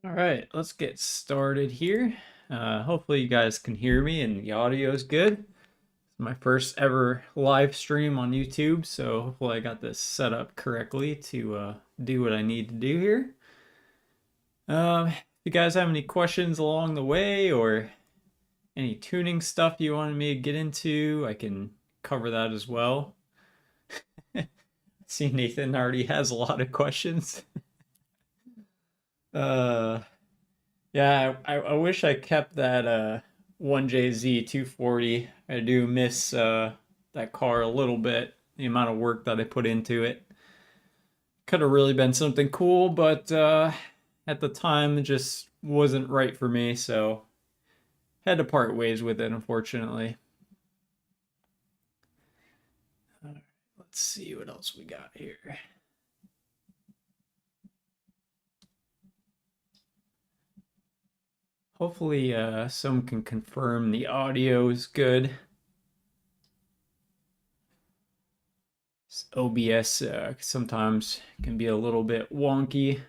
All right, let's get started here. Hopefully you guys can hear me and the audio is good. It's my first ever live stream on YouTube, so hopefully I got this set up correctly to do what I need to do here. If you guys have any questions along the way or any tuning stuff you wanted me to get into, I can cover that as well. See, Nathan already has a lot of questions. uh, Yeah, I wish I kept that 1JZ 240. I do miss that car a little bit, the amount of work that I put into it. Could have really been something cool, but at the time it just wasn't right for me, so had to part ways with it, unfortunately. All right, let's see what else we got here. Hopefully, some can confirm the audio is good. OBS sometimes can be a little bit wonky,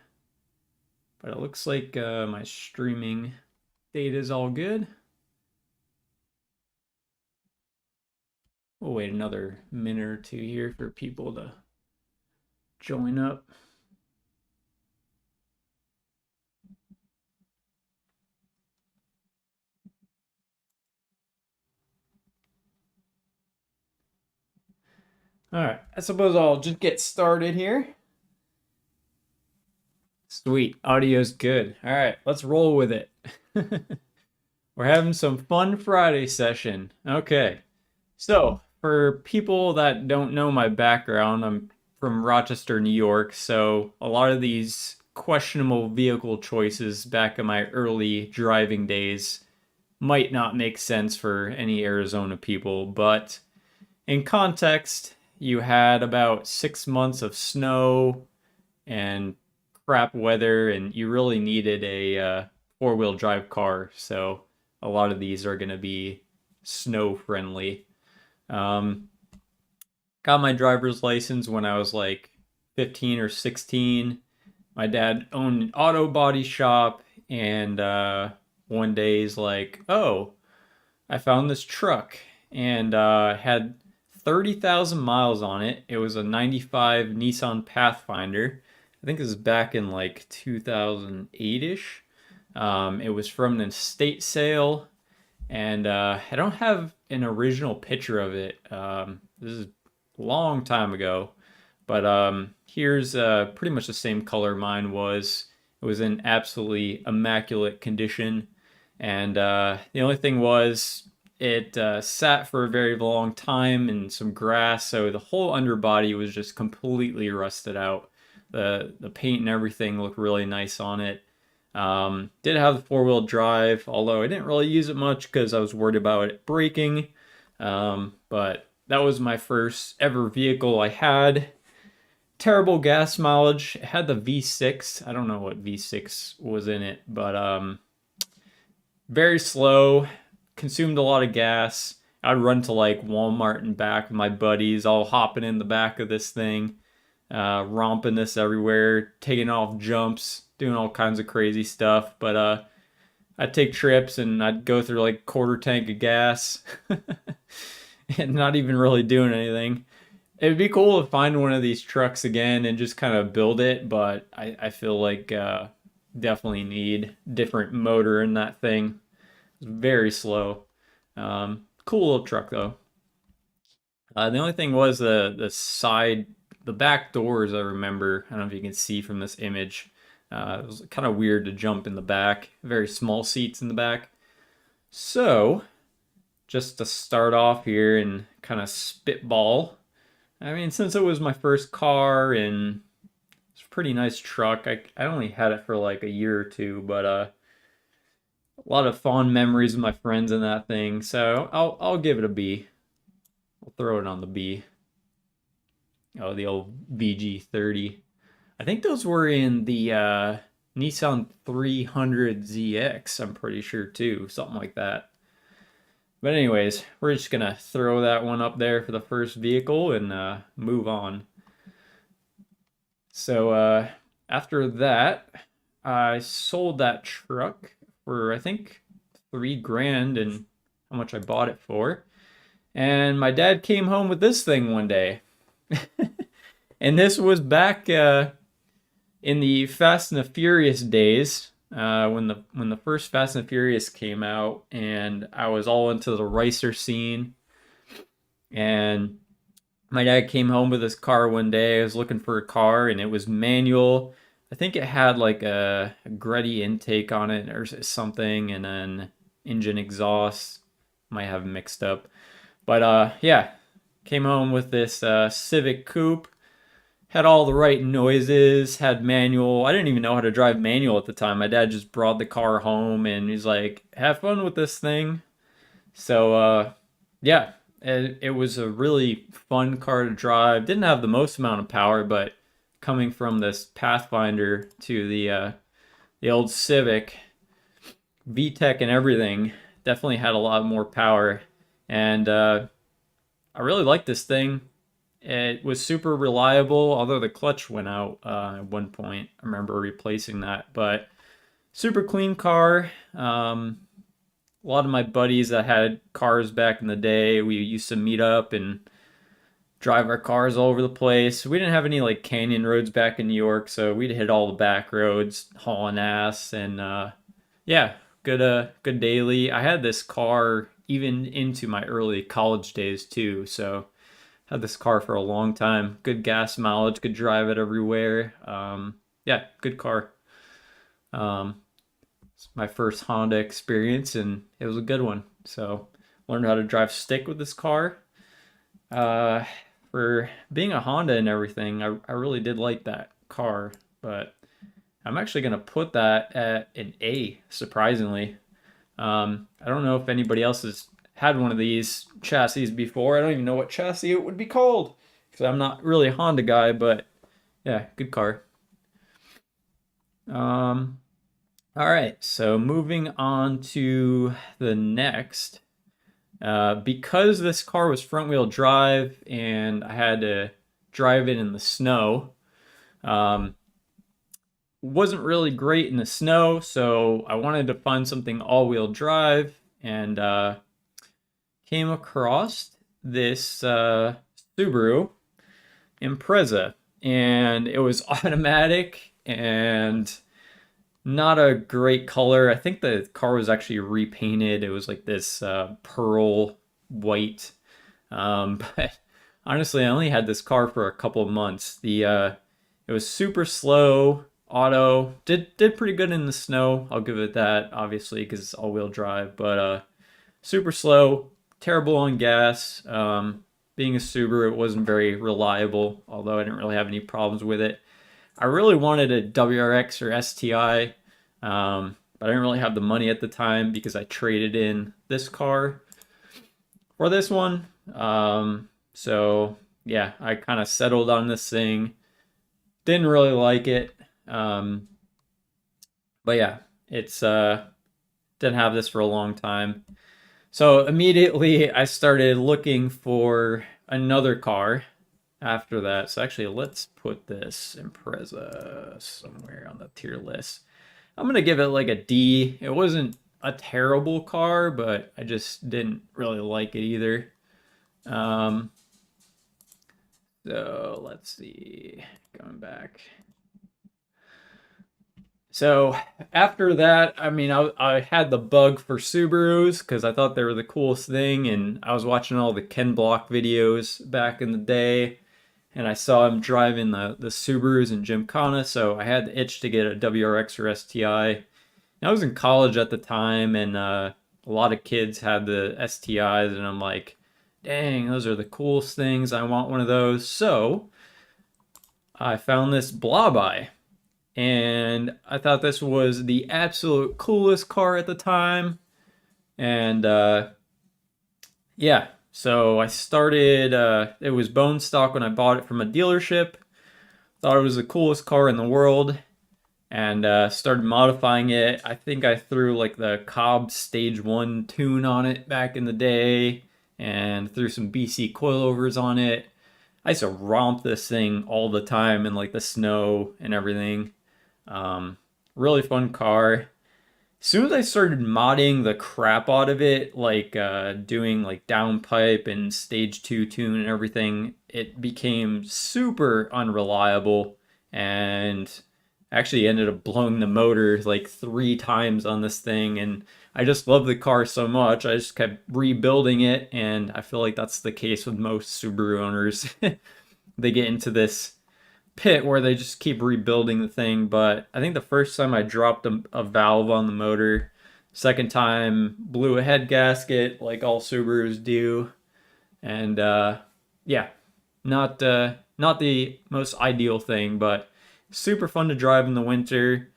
but it looks like my streaming data is all good. We'll wait another minute or two here for people to join up. All right, I suppose I'll just get started here. Sweet, audio's good. All right, let's roll with it. We're having some fun Friday session. Okay, so for people that don't know my background, I'm from Rochester, New York, so a lot of these questionable vehicle choices back in my early driving days might not make sense for any Arizona people, but in context, you had about 6 months of snow and crap weather, and you really needed a four-wheel drive car. So a lot of these are going to be snow friendly. Um, got my driver's license when I was like 15 or 16. My dad owned an auto body shop, and one day he's like, "Oh, I found this truck and had 30,000 miles on it. It was a 95 Nissan Pathfinder. I think this is back in like 2008-ish. It was from an estate sale, and I don't have an original picture of it. This is a long time ago, but here's pretty much the same color mine was. It was in absolutely immaculate condition, and the only thing was it sat for a very long time in some grass, so the whole underbody was just completely rusted out. The paint and everything looked really nice on it. Did have the four-wheel drive, although I didn't really use it much because I was worried about it braking. But that was my first ever vehicle I had. Terrible gas mileage. It had the V6. I don't know what V6 was in it, but very slow. Consumed a lot of gas. I'd run to like Walmart and back with my buddies, all hopping in the back of this thing, romping this everywhere, taking off jumps, doing all kinds of crazy stuff. But I'd take trips and I'd go through like quarter tank of gas and not even really doing anything. It'd be cool to find one of these trucks again and just kind of build it, but I feel like definitely need different motor in that thing. It's very slow. Cool little truck though. The only thing was the back doors. I remember. I don't know if you can see from this image. It was kind of weird to jump in the back. Very small seats in the back. So, just to start off here and kind of spitball. I mean, since it was my first car and it's a pretty nice truck, I only had it for like a year or two, but a lot of fond memories with my friends in that thing. So I'll give it a B. I'll throw it on the B. Oh, the old VG30. I think those were in the Nissan 300ZX. I'm pretty sure too, something like that. But anyways, we're just gonna throw that one up there for the first vehicle and move on. So after that, I sold that truck for I think 3 grand and how much I bought it for. And my dad came home with this thing one day. And this was back in the Fast and the Furious days, when the first Fast and the Furious came out, and I was all into the racer scene. And my dad came home with his car one day. I was looking for a car, and it was manual. I think it had like a Gretty intake on it or something, and then engine exhaust. Might have mixed up, but yeah, came home with this Civic Coupe. Had all the right noises. Had manual. I didn't even know how to drive manual at the time. My dad just brought the car home, and he's like, "Have fun with this thing." So yeah, it was a really fun car to drive. Didn't have the most amount of power, but coming from this Pathfinder to the old Civic, VTEC and everything, definitely had a lot more power. And I really liked this thing. It was super reliable, although the clutch went out at one point. I remember replacing that, but super clean car. A lot of my buddies that had cars back in the day, we used to meet up and drive our cars all over the place. We didn't have any like canyon roads back in New York, so we'd hit all the back roads, hauling ass, and yeah, good daily. I had this car even into my early college days too, so had this car for a long time. Good gas mileage, could drive it everywhere. Yeah, good car. Um, it's my first Honda experience, and it was a good one. So learned how to drive stick with this car. Uh, for being a Honda and everything, I really did like that car, but I'm actually gonna put that at an A, surprisingly. I don't know if anybody else has had one of these chassis before. I don't even know what chassis it would be called because I'm not really a Honda guy, but yeah, good car. Um, all right, so moving on to the next. Because this car was front wheel drive and I had to drive it in the snow, um, wasn't really great in the snow, so I wanted to find something all wheel drive and came across this Subaru Impreza, and it was automatic and not a great color. I think the car was actually repainted. It was like this pearl white. But honestly, I only had this car for a couple of months. The It was super slow. Auto did pretty good in the snow. I'll give it that, obviously, because it's all-wheel drive. But super slow, terrible on gas. Being a Subaru, it wasn't very reliable. Although I didn't really have any problems with it. I really wanted a WRX or STI, but I didn't really have the money at the time because I traded in this car for this one. So yeah, I kind of settled on this thing. Didn't really like it. Um, but yeah, it's didn't have this for a long time. So immediately I started looking for another car after that. So actually, let's put this Impreza somewhere on the tier list. I'm gonna give it like a D. It wasn't a terrible car, but I just didn't really like it either. Um, so let's see, going back. So after that, I mean, I had the bug for Subarus because I thought they were the coolest thing, and I was watching all the Ken Block videos back in the day, and I saw him driving the Subarus in Gymkhana, so I had the itch to get a WRX or STI. And I was in college at the time, and a lot of kids had the STIs, and I'm like, dang, those are the coolest things. I want one of those. So I found this Blobeye, and I thought this was the absolute coolest car at the time. And yeah, so I started, it was bone stock when I bought it from a dealership. Thought it was the coolest car in the world, and started modifying it. I think I threw like the Cobb Stage 1 tune on it back in the day and threw some BC coilovers on it. I used to romp this thing all the time in like the snow and everything. Um, Really fun car. As soon as I started modding the crap out of it, like doing like downpipe and stage 2 tune and everything, it became super unreliable and actually ended up blowing the motor like 3 times on this thing. And I just love the car so much. I just kept rebuilding it, and I feel like that's the case with most Subaru owners. They get into this pit where they just keep rebuilding the thing. But I think the first time I dropped a valve on the motor, second time blew a head gasket like all Subarus do, and yeah, not the most ideal thing, but super fun to drive in the winter.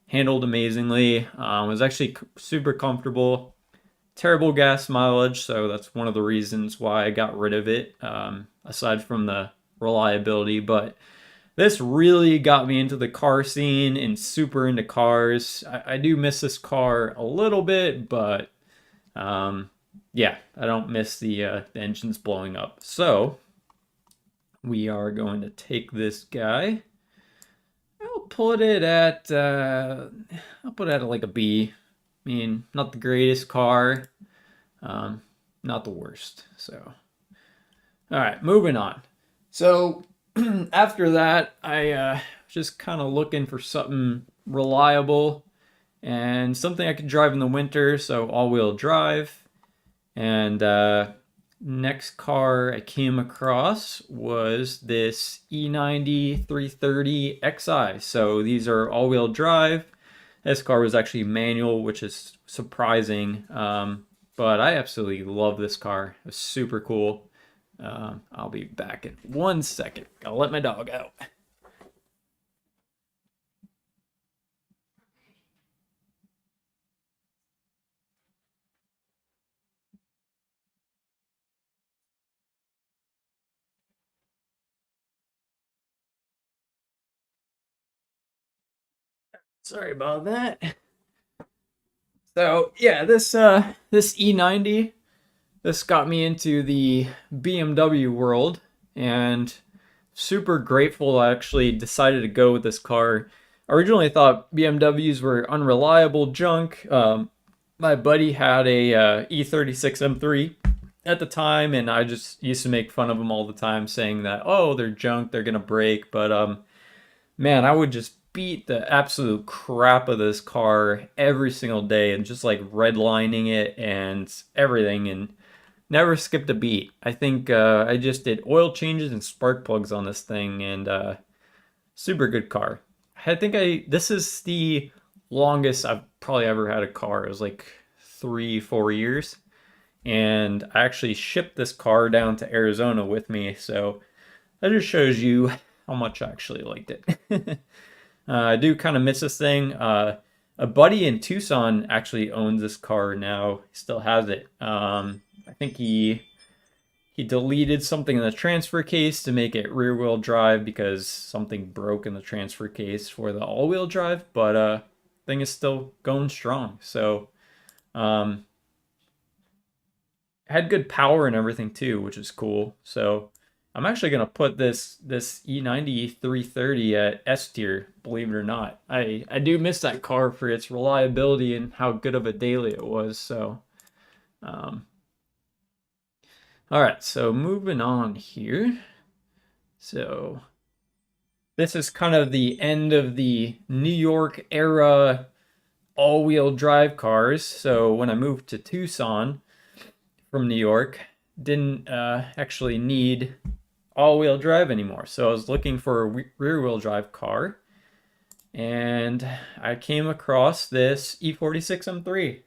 Handled amazingly. Was actually super comfortable. Terrible gas mileage, so that's one of the reasons why I got rid of it. Aside from the reliability, but this really got me into the car scene and super into cars. I do miss this car a little bit, but um, yeah, I don't miss the engines blowing up. So we are going to take this guy. I'll put it at like a B. I mean, not the greatest car, um, not the worst. So, all right, moving on. So after that, I just kind of looking for something reliable and something I could drive in the winter, so all-wheel drive. And next car I came across was this E90 330 Xi. So these are all-wheel drive. This car was actually manual, which is surprising. But I absolutely love this car. It was super cool. I'll be back in 1 second. Gotta let my dog out. Sorry about that. So yeah, this E90, this got me into the BMW world, and super grateful I actually decided to go with this car. Originally, I thought BMWs were unreliable junk. My buddy had a E36 M3 at the time, and I just used to make fun of them all the time, saying that, oh, they're junk, they're gonna break. But man, I would just beat the absolute crap of this car every single day and just like redlining it and everything, and never skipped a beat. I think I just did oil changes and spark plugs on this thing, and super good car. I think this is the longest I've probably ever had a car. It was like 3, 4 years, and I actually shipped this car down to Arizona with me. So that just shows you how much I actually liked it. I do kind of miss this thing. A buddy in Tucson actually owns this car now. He still has it. I think he deleted something in the transfer case to make it rear wheel drive because something broke in the transfer case for the all wheel drive, but thing is still going strong. So um, had good power and everything too, which is cool. So I'm actually gonna put this E90 330 at S tier, believe it or not. I do miss that car for its reliability and how good of a daily it was. So um, all right, so moving on here. So this is kind of the end of the New York era all-wheel drive cars. So when I moved to Tucson from New York, didn't actually need all-wheel drive anymore. So I was looking for a rear-wheel drive car, and I came across this E46 M3.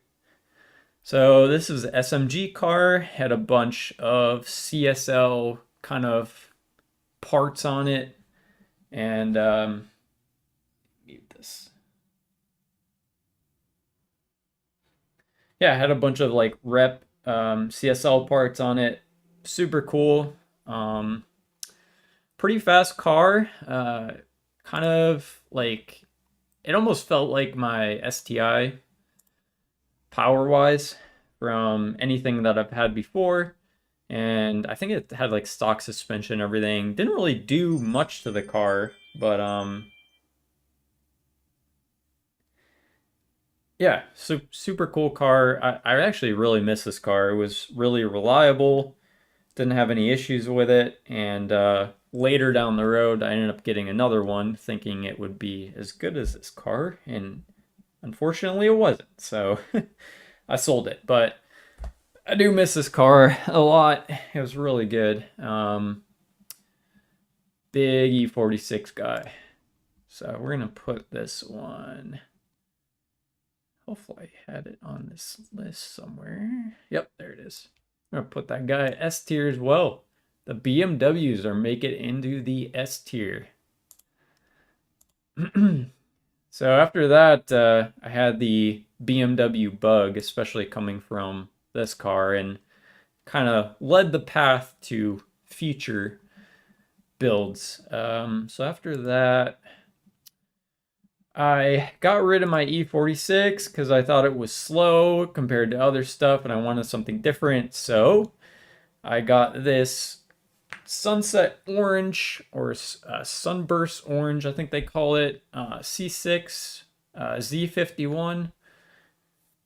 So this is an SMG car, had a bunch of CSL kind of parts on it, and mute this. Yeah, I had a bunch of like rep CSL parts on it. Super cool. Um, Pretty fast car. Kind of like it almost felt like my STI power wise from anything that I've had before. And I think it had like stock suspension and everything. Didn't really do much to the car, but Yeah, super cool car. I actually really miss this car. It was really reliable, didn't have any issues with it, and later down the road, I ended up getting another one, thinking it would be as good as this car, and unfortunately, it wasn't. So I sold it, but I do miss this car a lot. It was really good. Big E46 guy. So we're gonna put this one. Hopefully I had it on this list somewhere. Yep, there it is. I'm gonna put that guy S tier as well. The BMWs are making it into the S tier. So after that, I had the BMW Bug, especially coming from this car, and kind of led the path to future builds. So after that, I got rid of my E46 because I thought it was slow compared to other stuff and I wanted something different. So I got this Sunset Orange or Sunburst Orange, I think they call it, C6 Z51,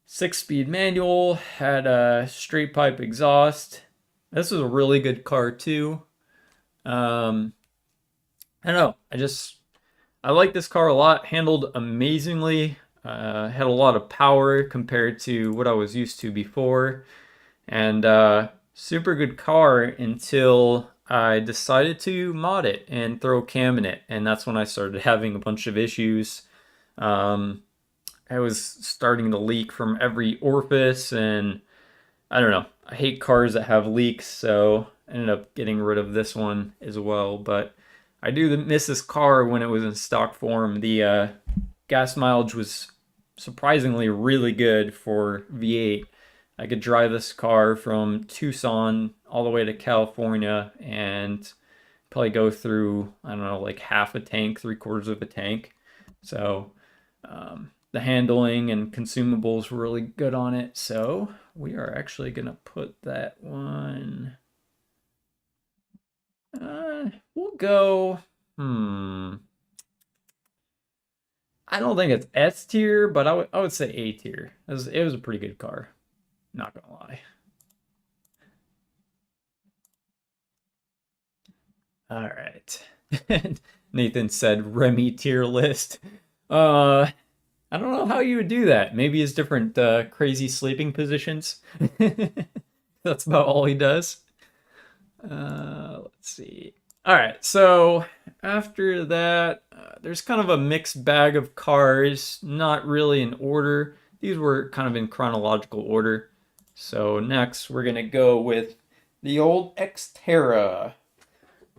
6-speed manual, had a straight pipe exhaust. This was a really good car too. Um, I don't know. I like this car a lot. Handled amazingly. Had a lot of power compared to what I was used to before. And super good car until I decided to mod it and throw a cam in it. And that's when I started having a bunch of issues. Um, I was starting to leak from every orifice, and I don't know. I hate cars that have leaks, so I ended up getting rid of this one as well. But I do miss this car when it was in stock form. The gas mileage was surprisingly really good for V8. I could drive this car from Tucson all the way to California and probably go through, I don't know, like half a tank, three-quarters of a tank. So the handling and consumables were really good on it. So we are actually going to put that one. We'll go. I don't think it's S tier, but I would say A tier. It was a pretty good car. Not gonna lie. All right. Nathan said Remy tier list. Uh, I don't know how you would do that. Maybe his different crazy sleeping positions. That's about all he does. Let's see. All right, so after that, there's kind of a mixed bag of cars, not really in order. These were kind of in chronological order. So next, we're gonna go with the old Xterra.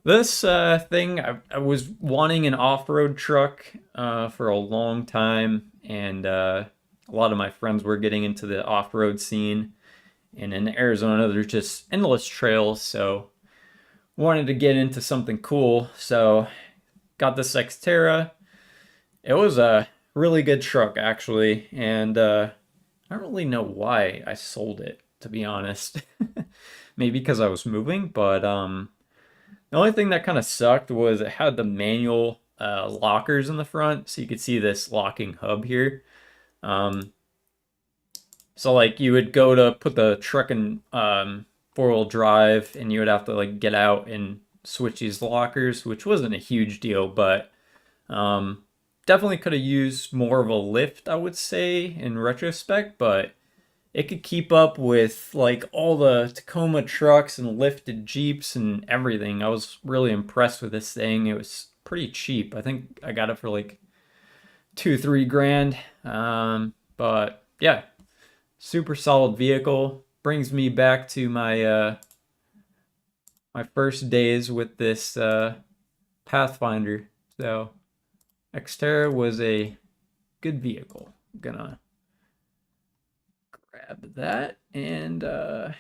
This thing, I was wanting an off-road truck for a long time, and a lot of my friends were getting into the off-road scene. And in Arizona, there's just endless trails, so wanted to get into something cool. So got this Xterra. It was a really good truck, actually, and I don't really know why I sold it, to be honest. Maybe because I was moving, but the only thing that kind of sucked was it had the manual lockers in the front, so you could see this locking hub here. Um, so like you would go to put the truck in four-wheel drive, and you would have to like get out and switch these lockers, which wasn't a huge deal, but um, definitely could have used more of a lift, I would say, in retrospect, but it could keep up with like all the Tacoma trucks and lifted Jeeps and everything. I was really impressed with this thing. It was pretty cheap. I think I got it for like 2-3 grand. But yeah, super solid vehicle. Brings me back to my first days with this Pathfinder. So Xterra was a good vehicle. I'm gonna grab that, and I'm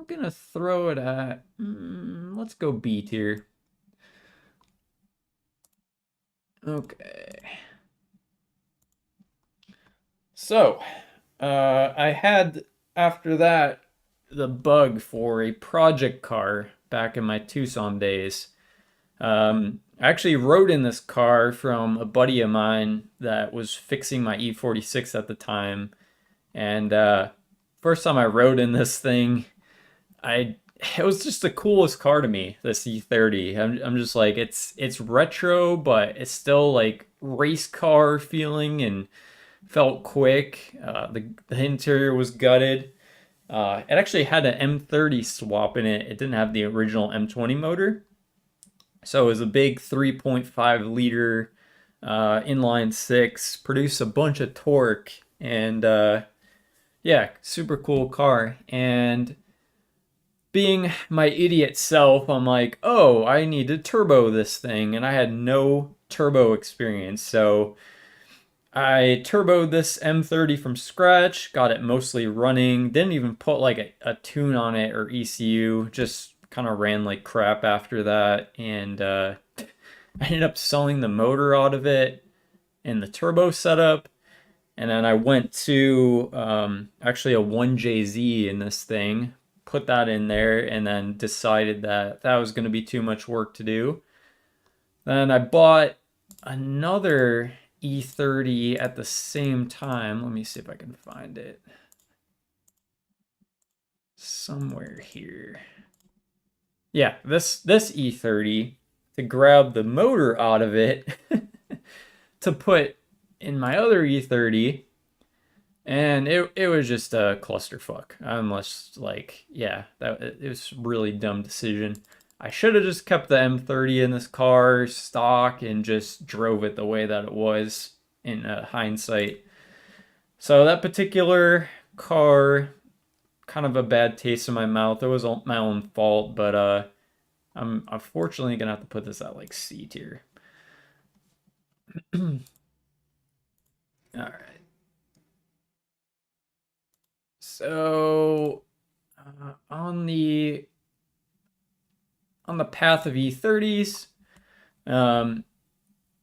gonna throw it at, let's go B tier. Okay. So, I had, after that, the bug for a project car back in my Tucson days. I actually rode in this car from a buddy of mine that was fixing my E46 at the time. And first time I rode in this thing, I it was just the coolest car to me, this E30. I'm just like it's retro, but it's still like race car feeling and felt quick. The interior was gutted. It actually had an M30 swap in it. It didn't have the original M20 motor. So it was a big 3.5 liter inline six, produced a bunch of torque, and yeah, super cool car. And being my idiot self, I'm like, oh, I need to turbo this thing, and I had no turbo experience. So I turboed this M30 from scratch, got it mostly running, didn't even put like a tune on it or ECU, just kind of ran like crap after that. And I ended up selling the motor out of it and the turbo setup. And then I went to actually a 1JZ in this thing, put that in there, and then decided that that was going to be too much work to do. Then I bought another E30 at the same time. Let me see if I can find it. Somewhere here. Yeah, this E30 to grab the motor out of it to put in my other E30, and it was just a clusterfuck. I'm just like, yeah, it was a really dumb decision. I should have just kept the M30 in this car stock and just drove it the way that it was in hindsight. So that particular car, kind of a bad taste in my mouth. It was my own fault, but I'm unfortunately gonna have to put this at like C tier. All right. So on the path of E30s, um,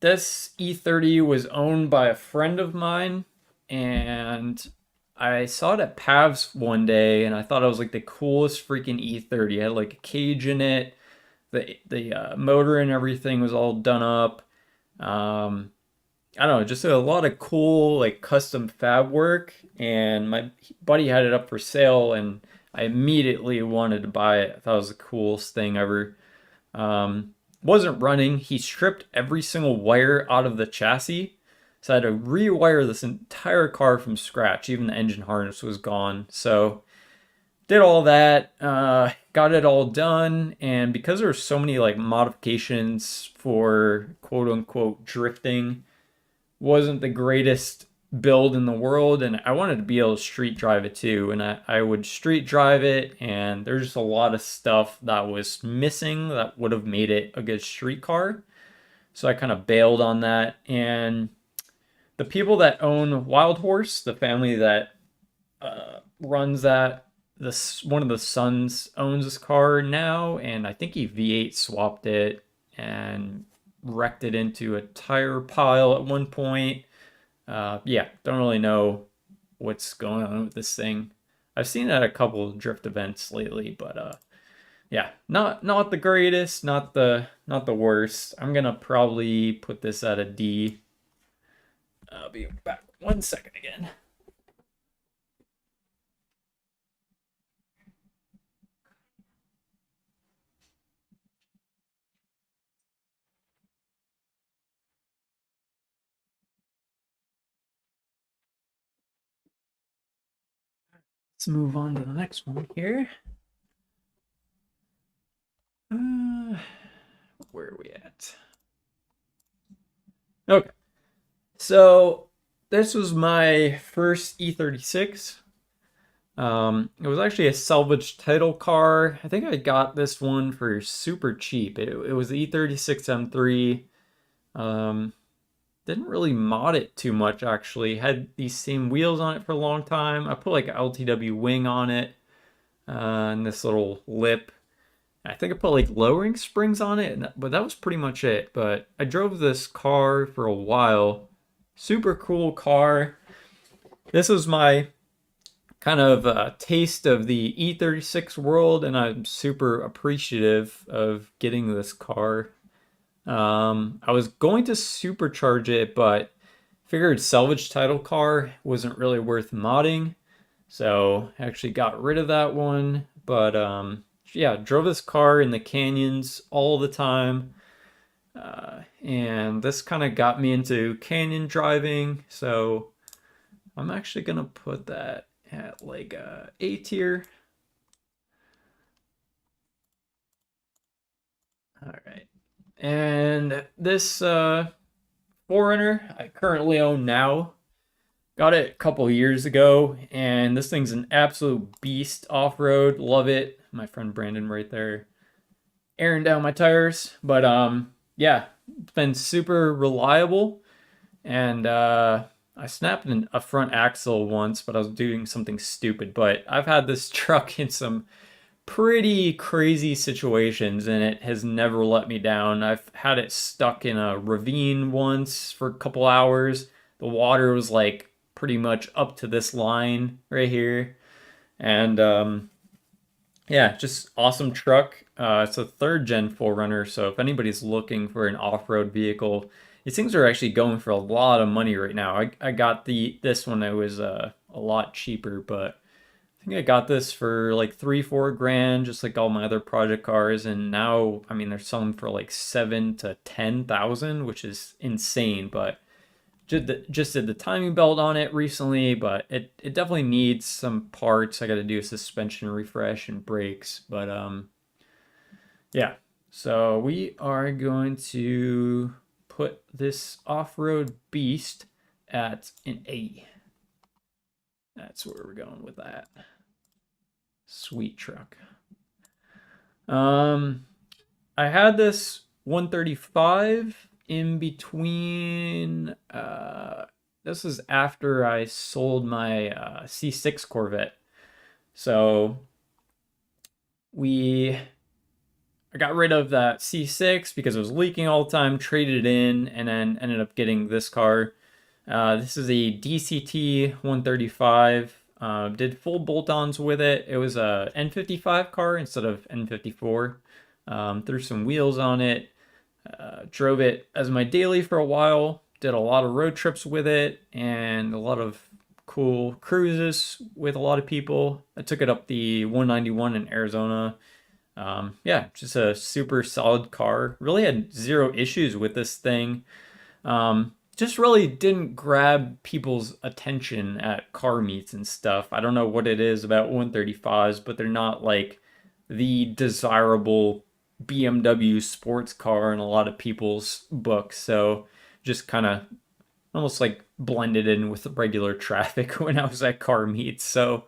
this E30 was owned by a friend of mine, and I saw it at Pavs one day, and I thought it was like the coolest freaking E30. It had like a cage in it, the motor and everything was all done up. Um, I don't know, just a lot of cool like custom fab work, and my buddy had it up for sale, and I immediately wanted to buy it. I thought it was the coolest thing ever. Wasn't running. He stripped every single wire out of the chassis, so I had to rewire this entire car from scratch. Even the engine harness was gone. So did all that, got it all done, and because there were so many like modifications for quote unquote drifting, wasn't the greatest build in the world, and I wanted to be able to street drive it too. And I would street drive it, and there's just a lot of stuff that was missing that would have made it a good street car. So I kind of bailed on that. And the people that own Wild Horse, the family that runs that, this one of the sons owns this car now, and I think he V8 swapped it and wrecked it into a tire pile at one point. Yeah, don't really know what's going on with this thing. I've seen it at a couple of drift events lately, but yeah, not the greatest, not the worst. I'm gonna probably put this at a D. I'll be back 1 second again. Let's move on to the next one here. Where are we at? Okay, so this was my first E36. It was actually a salvage title car. I think I got this one for super cheap. It was the E36 M3. Didn't really mod it too much actually. Had these same wheels on it for a long time. I put like an LTW wing on it, and this little lip. I think I put like lowering springs on it, but that was pretty much it. But I drove this car for a while. Super cool car. This was my kind of taste of the E36 world, and I'm super appreciative of getting this car. I was going to supercharge it, but figured salvage title car wasn't really worth modding. So I actually got rid of that one. But yeah, drove this car in the canyons all the time. And this kind of got me into canyon driving. So I'm actually going to put that at like A tier. All right. And this 4Runner I currently own now. Got it a couple years ago, and this thing's an absolute beast off-road. Love it. My friend Brandon right there airing down my tires. But yeah, it's been super reliable. And I snapped a front axle once, but I was doing something stupid. But I've had this truck in some pretty crazy situations, and it has never let me down. I've had it stuck in a ravine once for a couple hours. The water was like pretty much up to this line right here. And yeah, just awesome truck. It's a third gen 4Runner, so if anybody's looking for an off-road vehicle, these things are actually going for a lot of money right now. I got this one. It was a lot cheaper, but I think I got this for like 3-4 grand, just like all my other project cars. And now, I mean, they're selling for like 7 to 10 thousand, which is insane. But just did the timing belt on it recently, but it definitely needs some parts. I got to do a suspension refresh and brakes, but yeah. So we are going to put this off-road beast at an A. That's where we're going with that. Sweet truck. I had this 135 in between. This is after I sold my C6 Corvette. So I got rid of that C6 because it was leaking all the time, traded it in, and then ended up getting this car. This is a DCT 135. Did full bolt-ons with it. It was a N55 car instead of N54. Threw some wheels on it. Drove it as my daily for a while. Did a lot of road trips with it and a lot of cool cruises with a lot of people. I took it up the 191 in Arizona. Yeah, just a super solid car. Really had zero issues with this thing. Just really didn't grab people's attention at car meets and stuff. I don't know what it is about 135s, but they're not like the desirable BMW sports car in a lot of people's books. So just kind of almost like blended in with regular traffic when I was at car meets. So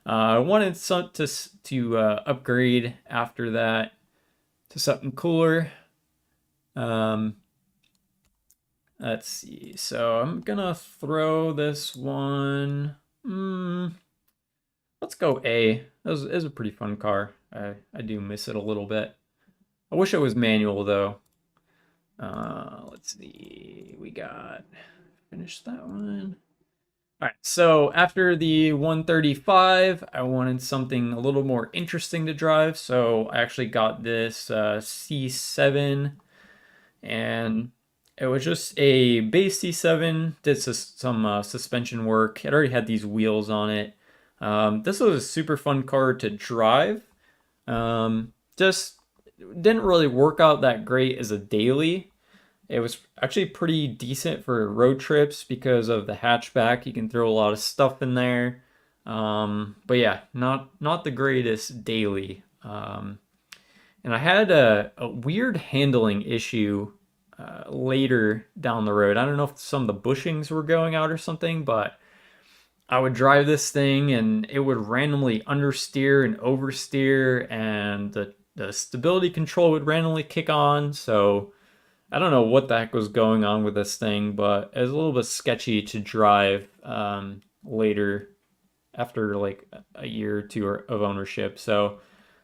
I wanted to upgrade after that to something cooler. Let's see. So I'm gonna throw this one. Let's go A. It was a pretty fun car. I do miss it a little bit. I wish it was manual though. Let's see. We got finish that one. All right. So after the 135, I wanted something a little more interesting to drive. So I actually got this C7, and it was just a base C7. Did some suspension work. It already had these wheels on it. This was a super fun car to drive. Just didn't really work out that great as a daily. It was actually pretty decent for road trips because of the hatchback. You can throw a lot of stuff in there. But yeah, not the greatest daily. And I had a weird handling issue later down the road. I don't know if some of the bushings were going out or something, but I would drive this thing and it would randomly understeer and oversteer, and the stability control would randomly kick on. So I don't know what the heck was going on with this thing, but it was a little bit sketchy to drive later after like a year or two of ownership. So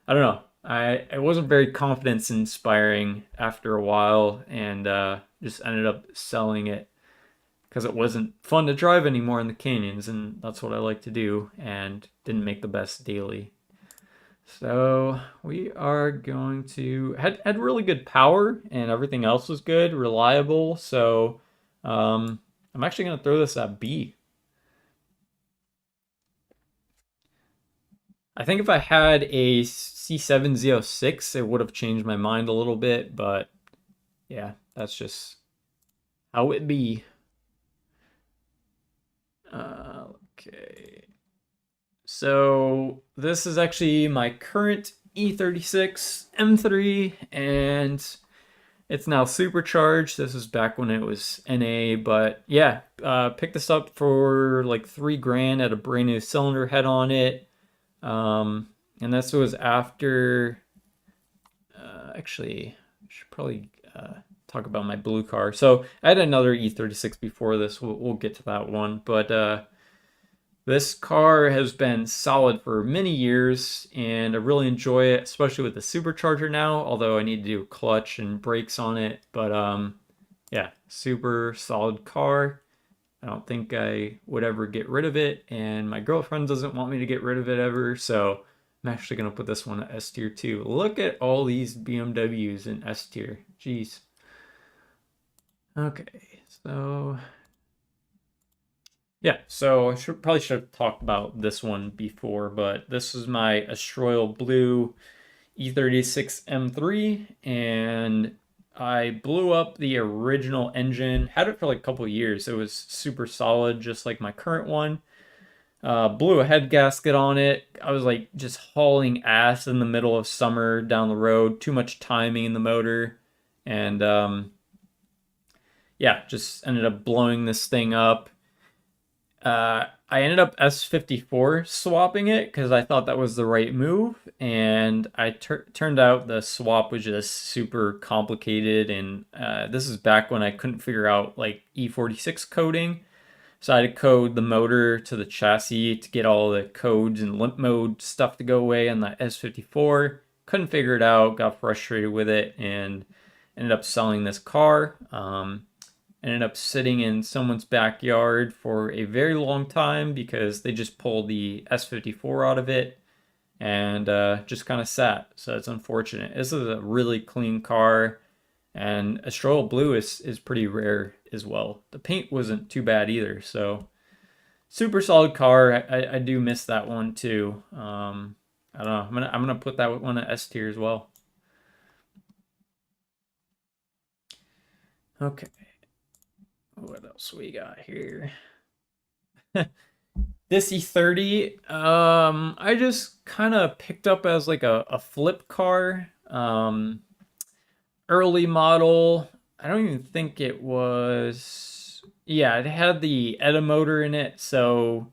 I don't know. I wasn't very confidence inspiring after a while, and just ended up selling it because it wasn't fun to drive anymore in the canyons, and that's what I like to do, and didn't make the best daily. So we are going to had really good power and everything else was good, reliable. So I'm actually gonna throw this at B. I think if I had a C7Z06, it would have changed my mind a little bit, but yeah, that's just how it be. Okay. So this is actually my current E36 M3, and it's now supercharged. This is back when it was NA, but yeah, picked this up for like 3 grand at a brand new cylinder head on it. And this was after, actually, I should probably talk about my blue car. So I had another E36 before this. We'll get to that one, but this car has been solid for many years, and I really enjoy it, especially with the supercharger now, although I need to do clutch and brakes on it. But yeah, super solid car. I don't think I would ever get rid of it, and my girlfriend doesn't want me to get rid of it ever, so I'm actually going to put this one at S tier too. Look at all these BMWs in S tier. Jeez. Okay, so yeah, so I should have talked about this one before, but this is my Estroil Blue E36 M3, and I blew up the original engine. Had it for like a couple years. It was super solid, just like my current one. Blew a head gasket on it. I was like just hauling ass in the middle of summer down the road. Too much timing in the motor, and yeah, just ended up blowing this thing up. I ended up S54 swapping it because I thought that was the right move, and turned out the swap was just super complicated. And this is back when I couldn't figure out like E46 coding, so I had to code the motor to the chassis to get all the codes and limp mode stuff to go away on the S54. Couldn't figure it out, got frustrated with it, and ended up selling this car. Ended up sitting in someone's backyard for a very long time because they just pulled the S54 out of it and just kind of sat. So it's unfortunate. This is a really clean car, and Estroil Blue is pretty rare as well. The paint wasn't too bad either, so super solid car. I do miss that one too. I don't know. I'm gonna put that one at S tier as well. Okay, what else we got here? This E30, I just kind of picked up as like a flip car. Early model. I don't even think it was. Yeah, it had the ETA motor in it, so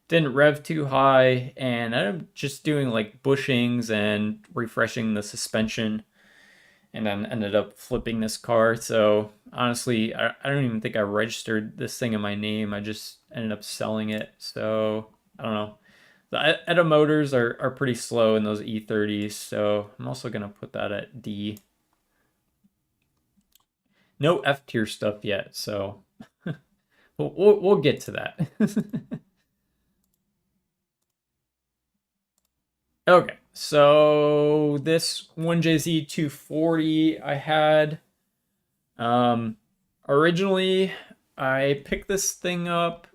didn't rev too high. And I'm just doing like bushings and refreshing the suspension, and then ended up flipping this car. So honestly, I don't even think I registered this thing in my name. I just ended up selling it. So I don't know. The ETA motors are pretty slow in those E30s, so I'm also gonna put that at D. No F tier stuff yet, so we'll get to that. Okay, so this 1JZ 240 I had. Um, Originally, I picked this thing up.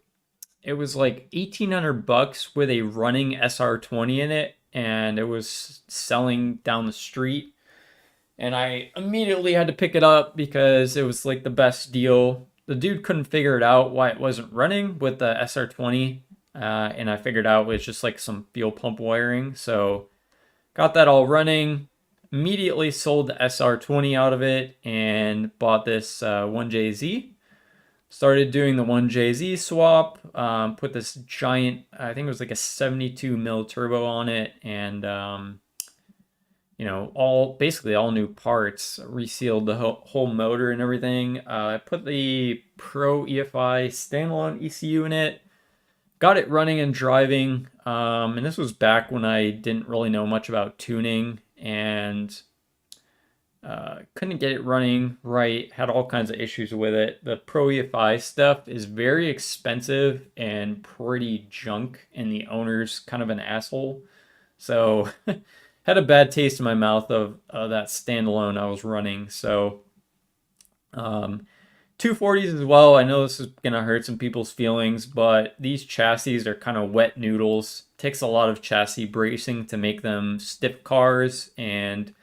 It was like 1,800 bucks with a running SR20 in it, and it was selling down the street. And I immediately had to pick it up because it was like the best deal. The dude couldn't figure it out why it wasn't running with the SR20, and I figured out it was just like some fuel pump wiring. So got that all running. Immediately sold the SR20 out of it and bought this 1JZ. Started doing the 1JZ swap. Put this giant, I think it was like a 72 mil turbo on it, and basically all new parts, resealed the whole motor and everything. I put the Pro EFI standalone ECU in it, got it running and driving. And this was back when I didn't really know much about tuning, and couldn't get it running right, had all kinds of issues with it. The Pro EFI stuff is very expensive and pretty junk, and the owner's kind of an asshole. So had a bad taste in my mouth of that standalone I was running. So um, 240s as well. I know this is gonna hurt some people's feelings, but these chassis are kind of wet noodles. Takes a lot of chassis bracing to make them stiff cars, and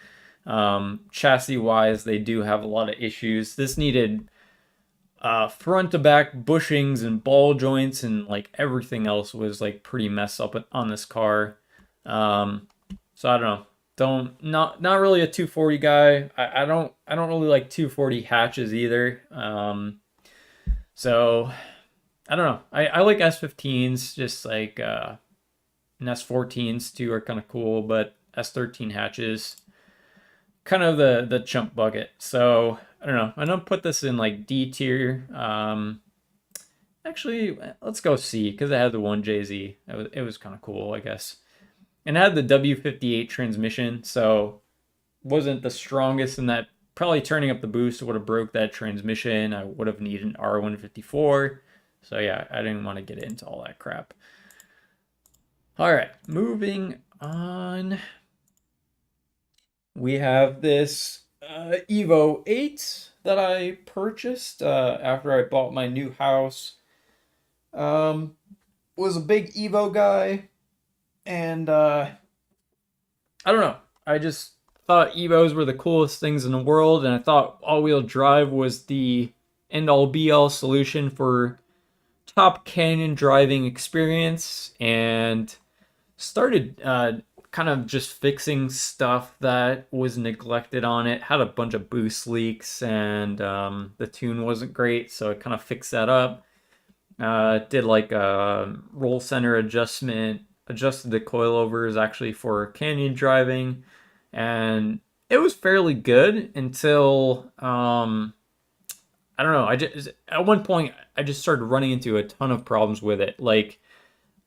chassis wise, they do have a lot of issues. This needed front to back bushings and ball joints, and like everything else was like pretty messed up on this car. Um, so I don't know. Don't not really a 240 guy. I don't really like 240 hatches either. So I don't know. I like S15s, just like and S14s too are kind of cool, but S13 hatches kind of the chump bucket. So I don't know. I'm gonna put this in like D tier. Actually, let's go C because it had the one JZ. It was kind of cool, I guess. And it had the W58 transmission, so wasn't the strongest in that. Probably turning up the boost would have broke that transmission. I would have needed an R154. So yeah, I didn't want to get into all that crap. All right, moving on. We have this Evo 8 that I purchased after I bought my new house. Um, was a big Evo guy, and I don't know. I just thought Evos were the coolest things in the world, and I thought all-wheel drive was the end-all be-all solution for top canyon driving experience, and started kind of just fixing stuff that was neglected on it. Had a bunch of boost leaks, and the tune wasn't great, so I kind of fixed that up. Did like a roll center adjustment, adjusted the coilovers actually for canyon driving, and it was fairly good until I don't know. I just at one point I just started running into a ton of problems with it, like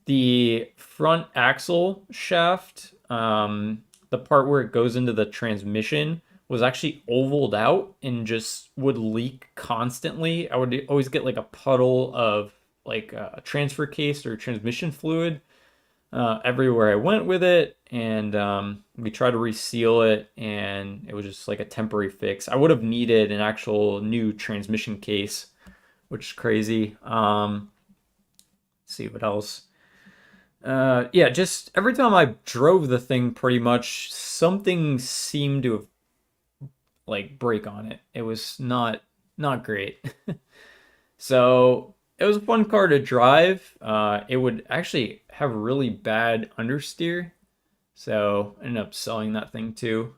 the front axle shaft, the part where it goes into the transmission was actually ovaled out and just would leak constantly. I would always get like a puddle of like a transfer case or transmission fluid everywhere I went with it, and we tried to reseal it, and it was just like a temporary fix. I would have needed an actual new transmission case, which is crazy. Let's see what else. Yeah, just every time I drove the thing, pretty much something seemed to have like break on it. It was not great. So it was a fun car to drive. It would actually have really bad understeer, so I ended up selling that thing too.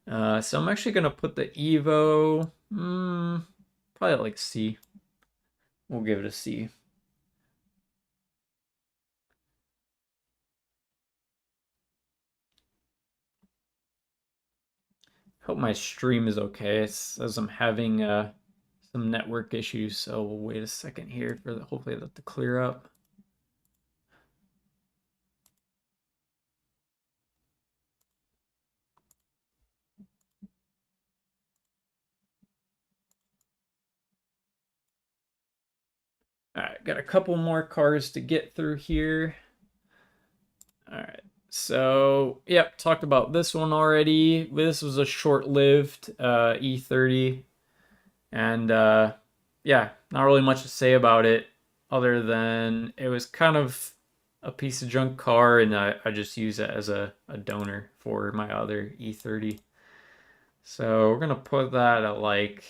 So I'm actually gonna put the Evo, probably at like C. We'll give it a C. Hope my stream is okay. It says I'm having some network issues, so we'll wait a second here for hopefully that to clear up. All right, got a couple more cars to get through here. All right. So, yep, talked about this one already. This was a short-lived E30, and yeah, not really much to say about it other than it was kind of a piece of junk car, and I just use it as a donor for my other E30. So we're gonna put that at like,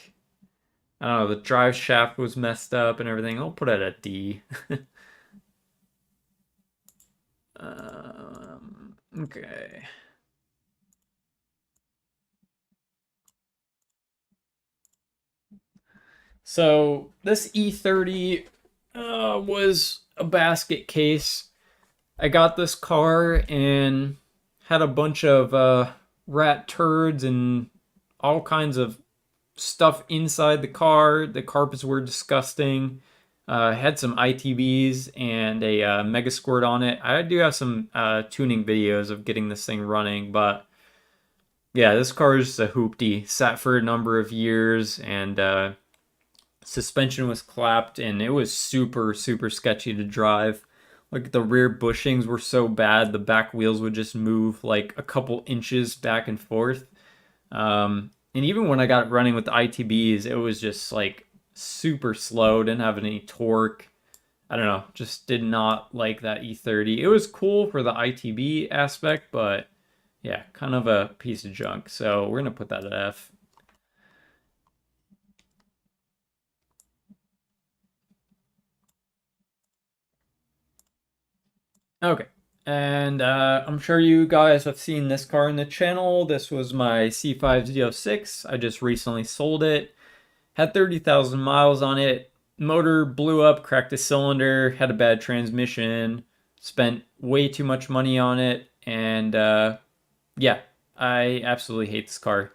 I don't know, the drive shaft was messed up and everything. I'll put it at D. Okay. So this E30 was a basket case. I got this car and had a bunch of rat turds and all kinds of stuff inside the car. The carpets were disgusting. Had some ITBs and a Mega Squirt on it. I do have some tuning videos of getting this thing running, but yeah, this car is just a hoopty. Sat for a number of years, and suspension was clapped, and it was super, super sketchy to drive. Like the rear bushings were so bad, the back wheels would just move like a couple inches back and forth. And even when I got running with the ITBs, it was just like super slow, didn't have any torque. I don't know, just did not like that E30. It was cool for the ITB aspect, but yeah, kind of a piece of junk. So we're gonna put that at F. Okay. And I'm sure you guys have seen this car in the channel. This was my C5 Z06. I just recently sold it. Had 30,000 miles on it. Motor blew up, cracked a cylinder, had a bad transmission, spent way too much money on it, and yeah, I absolutely hate this car.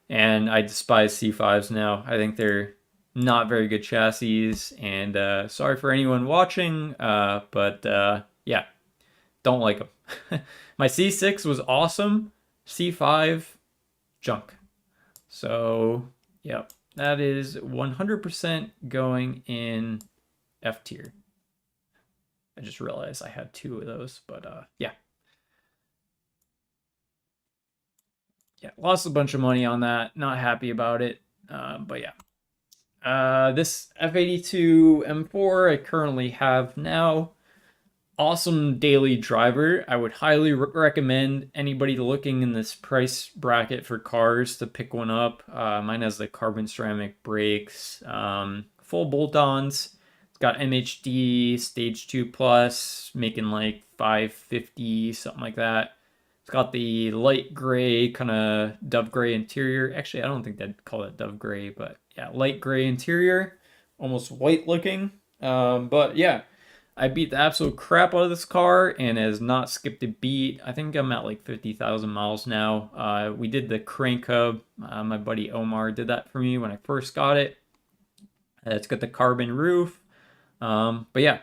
And I despise C5s now. I think they're not very good chassis, and sorry for anyone watching, but yeah, don't like them. My C6 was awesome. C5, junk. So, yep, that is 100% going in F tier. I just realized I had two of those, but yeah. Yeah, lost a bunch of money on that. Not happy about it, but yeah. This F82 M4 I currently have now. Awesome daily driver. I would highly recommend anybody looking in this price bracket for cars to pick one up. Mine has the carbon ceramic brakes, full bolt-ons. It's got MHD Stage 2 Plus, making like 550, something like that. It's got the light gray, kind of dove gray interior. Actually, I don't think they'd call it dove gray, but yeah, light gray interior, almost white looking. But yeah, I beat the absolute crap out of this car and has not skipped a beat. I think I'm at like 50,000 miles now. We did the crank hub. My buddy Omar did that for me when I first got it. It's got the carbon roof. But yeah,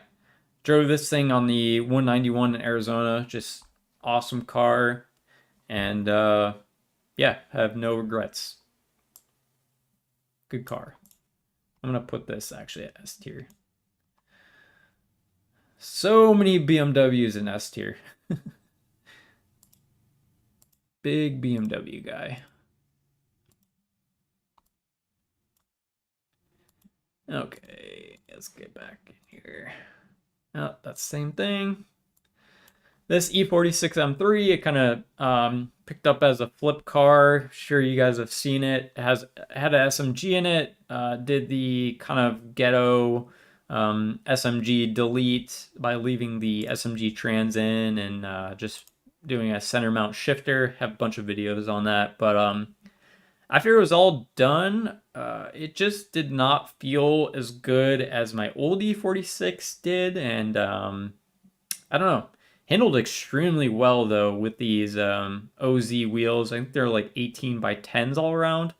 drove this thing on the 191 in Arizona. Just awesome car. And yeah, have no regrets. Good car. I'm going to put this actually at S tier. So many BMWs in S tier. Big BMW guy. Okay, let's get back in here. Oh, that's the same thing. This E46 M3, it kind of picked up as a flip car. Sure, you guys have seen it. It had an SMG in it. Did the kind of ghetto SMG delete by leaving the SMG trans in and just doing a center mount shifter. Have a bunch of videos on that, but after it was all done, it just did not feel as good as my old E46 did, and I don't know. Handled extremely well though with these OZ wheels. I think they're like 18 by 10s all around,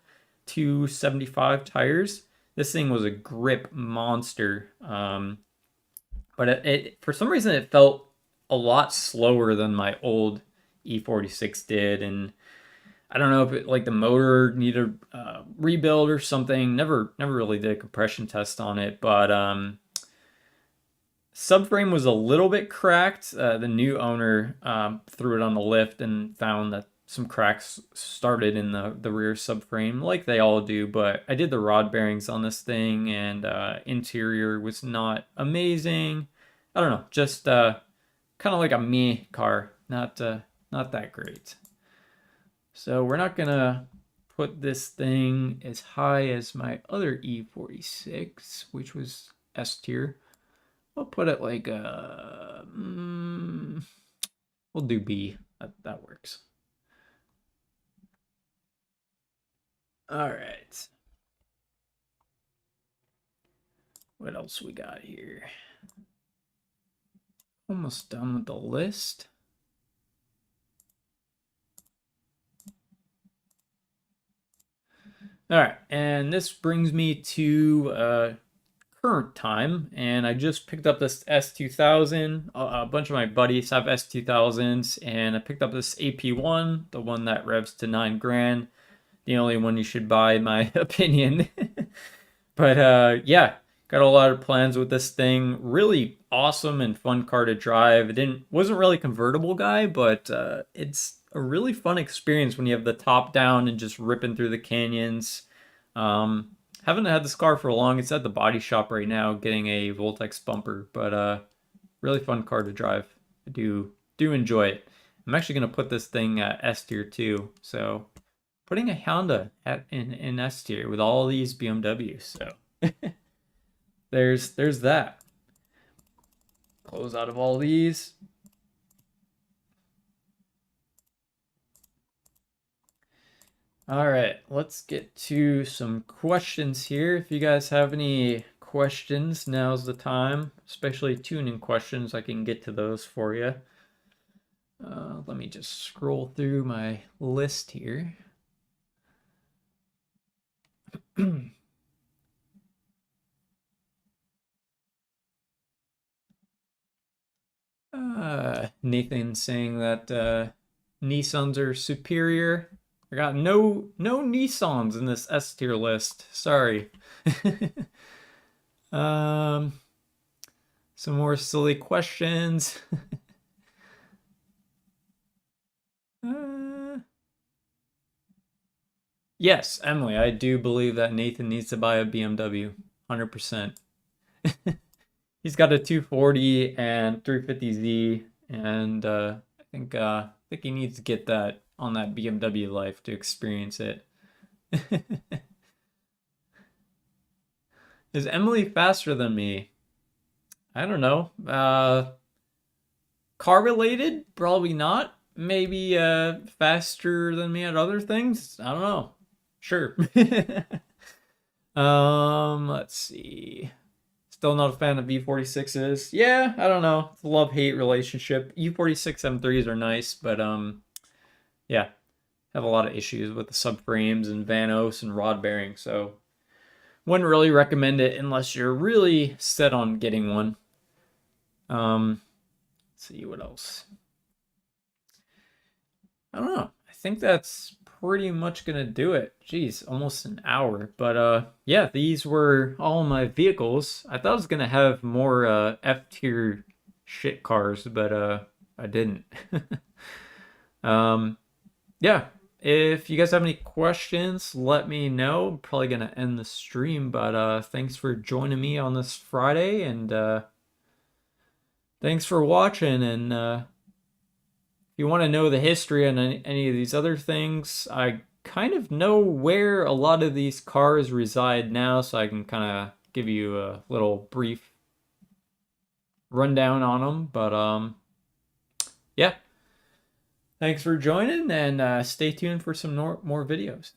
275 tires. This thing was a grip monster, but it for some reason it felt a lot slower than my old E46 did, and I don't know if it, like the motor needed rebuild or something. Never really did a compression test on it, but subframe was a little bit cracked. The new owner threw it on the lift and found that some cracks started in the rear subframe, like they all do. But I did the rod bearings on this thing, and interior was not amazing. I don't know, just kind of like a meh car, not that great. So we're not gonna put this thing as high as my other E46, which was S tier. We'll put it like we'll do B. That works. All right. What else we got here? Almost done with the list. All right, and this brings me to current time, and I just picked up this S2000. A bunch of my buddies have S2000s, and I picked up this AP1, the one that revs to 9 grand. The only one you should buy, in my opinion. But yeah, got a lot of plans with this thing. Really awesome and fun car to drive. It wasn't really a convertible guy, but it's a really fun experience when you have the top down and just ripping through the canyons. Haven't had this car for long. It's at the body shop right now getting a Voltex bumper, but really fun car to drive. I do enjoy it. I'm actually gonna put this thing at S tier too. So putting a Honda in S tier with all these BMWs. So there's that. Close out of all these. All right, let's get to some questions here. If you guys have any questions, now's the time, especially tuning questions. I can get to those for you. Let me just scroll through my list here. Nathan saying that Nissans are superior. I got no Nissans in this S tier list. Sorry. Some more silly questions. Yes, Emily, I do believe that Nathan needs to buy a BMW. 100%. He's got a 240 and 350Z, and I think he needs to get that on that BMW life to experience it. Is Emily faster than me? I don't know. Car related? Probably not. Maybe faster than me at other things? I don't know. Sure. Let's see. Still not a fan of V46s. Yeah, I don't know. It's a love-hate relationship. U46 M3s are nice, but yeah, have a lot of issues with the subframes and Vanos and rod bearings, so wouldn't really recommend it unless you're really set on getting one. Let's see what else. I don't know. I think that's pretty much gonna do it. Jeez, almost an hour. But yeah, these were all my vehicles. I thought I was gonna have more F tier shit cars, but I didn't. Yeah. If you guys have any questions, let me know. I'm probably gonna end the stream, but thanks for joining me on this Friday, and thanks for watching. And if you want to know the history on any of these other things, I kind of know where a lot of these cars reside now, so I can kind of give you a little brief rundown on them. But yeah. Thanks for joining, and stay tuned for some more videos.